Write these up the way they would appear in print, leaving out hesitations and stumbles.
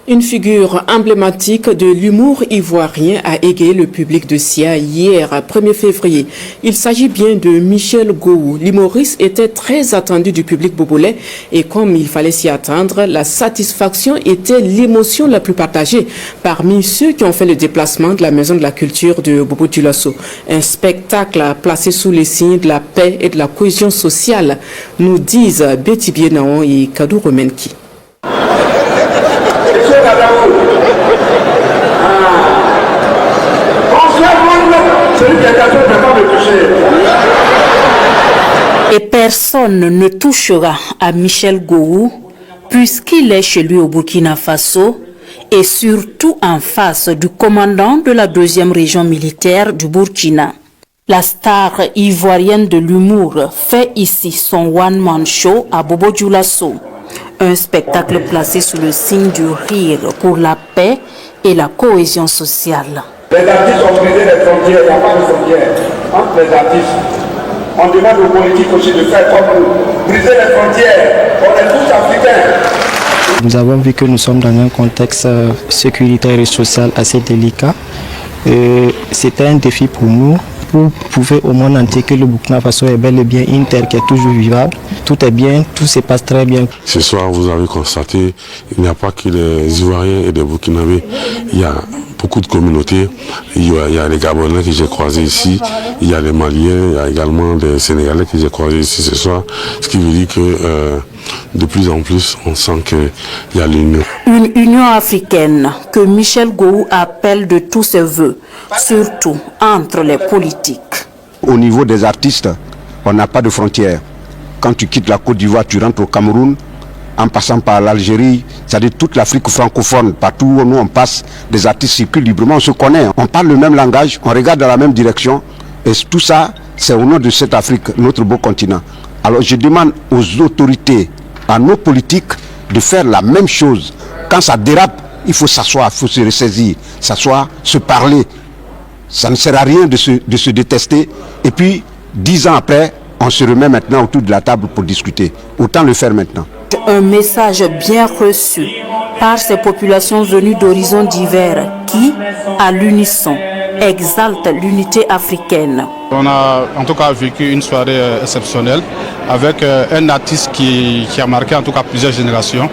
Une figure emblématique de l'humour ivoirien a égayé le public de Sia hier, 1er février. Il s'agit bien de Michel Gou. L'humoriste était très attendu du public bobolais et comme il fallait s'y attendre, la satisfaction était l'émotion la plus partagée parmi ceux qui ont fait le déplacement de la Maison de la Culture de Bobo-Dioulasso. Un spectacle placé sous les signes de la paix et de la cohésion sociale, nous disent Betty Bienaon et Kadou Romenki. Et personne ne touchera à Michel Gou puisqu'il est chez lui au Burkina Faso et surtout en face du commandant de la 2e région militaire du Burkina. La star ivoirienne de l'humour fait ici son one-man show à Bobo-Dioulasso. Un spectacle placé sous le signe du rire pour la paix et la cohésion sociale. Les artistes ont brisé les frontières, il n'y a pas de frontières entre les artistes. On demande aux politiques aussi de faire comme nous, briser les frontières, on est tous africains. Nous avons vu que nous sommes dans un contexte sécuritaire et social assez délicat. C'était un défi pour nous, pour prouver au monde entier que le Burkina Faso est bel et bien une terre qui est toujours vivable. Tout est bien, tout se passe très bien. Ce soir, vous avez constaté, il n'y a pas que les Ivoiriens et les Burkinabés, il y a beaucoup de communautés. Il y a les Gabonais que j'ai croisés ici, il y a les Maliens, il y a également des Sénégalais que j'ai croisés ici ce soir. Ce qui veut dire que de plus en plus, on sent qu'il y a l'union. Une union africaine que Michel Gou appelle de tous ses voeux, surtout entre les politiques. Au niveau des artistes, on n'a pas de frontières. Quand tu quittes la Côte d'Ivoire, tu rentres au Cameroun, en passant par l'Algérie, c'est-à-dire toute l'Afrique francophone, partout où nous on passe, des artistes circulent librement, on se connaît, on parle le même langage, on regarde dans la même direction, et tout ça, c'est au nom de cette Afrique, notre beau continent. Alors je demande aux autorités, à nos politiques, de faire la même chose. Quand ça dérape, il faut s'asseoir, il faut se ressaisir, s'asseoir, se parler. Ça ne sert à rien de se détester. Et puis, 10 ans après, on se remet maintenant autour de la table pour discuter. Autant le faire maintenant. Un message bien reçu par ces populations venues d'horizons divers qui, à l'unisson, exaltent l'unité africaine. On a en tout cas vécu une soirée exceptionnelle avec un artiste qui a marqué en tout cas plusieurs générations.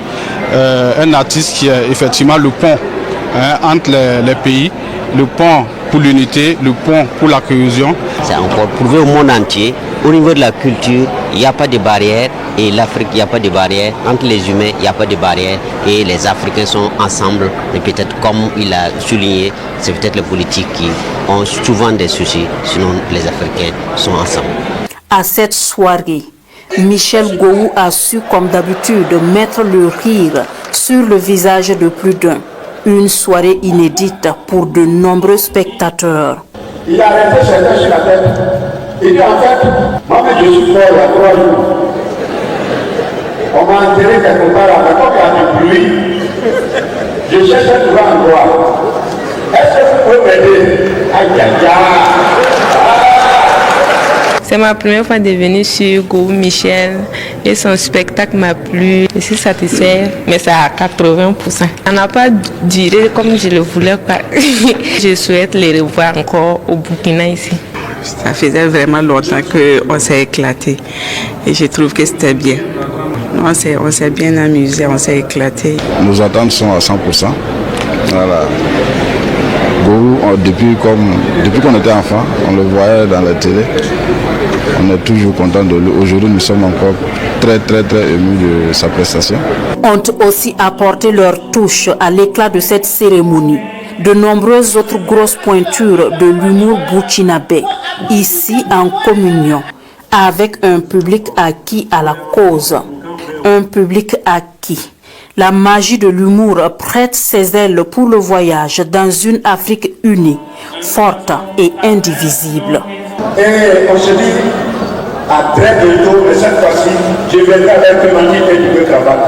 Un artiste qui est effectivement le pont entre les pays, le pont pour l'unité, le pont pour la cohésion. C'est encore prouvé au monde entier. Au niveau de la culture, il n'y a pas de barrière. Et l'Afrique, il n'y a pas de barrière. Entre les humains, il n'y a pas de barrière. Et les Africains sont ensemble. Et peut-être, comme il a souligné, c'est peut-être les politiques qui ont souvent des soucis. Sinon, les Africains sont ensemble. À cette soirée, Michel Gou a su, comme d'habitude, mettre le rire sur le visage de plus d'un. Une soirée inédite pour de nombreux spectateurs. Il a arrêté certains sur la tête. Il dit en fait, moi je suis mort il y a 3 jours. On m'a enterré quelque part là, comme il y a du bruit. Je cherche un endroit. Est-ce que vous pouvez m'aider? Aïe aïe aïe. C'est ma première fois de venir sur Gou Michel et son spectacle m'a plu. Je suis satisfaite, mais c'est à 80%. Ça n'a pas duré comme je le voulais. Je souhaite les revoir encore au Burkina ici. Ça faisait vraiment longtemps qu'on s'est éclaté et je trouve que c'était bien. On s'est bien amusé, on s'est éclaté. Nos attentes sont à 100%. Voilà. Gou, depuis qu'on était enfant, on le voyait dans la télé. On est toujours content de lui. Aujourd'hui, nous sommes encore très émus de sa prestation. Ont aussi apporté leur touche à l'éclat de cette cérémonie. De nombreuses autres grosses pointures de l'humour burkinabé, ici en communion, avec un public acquis à la cause. Un public acquis. La magie de l'humour prête ses ailes pour le voyage dans une Afrique unie, forte et indivisible. Et on se dit à très bientôt, mais cette fois-ci, je viendrai avec un magnifique et du cravate.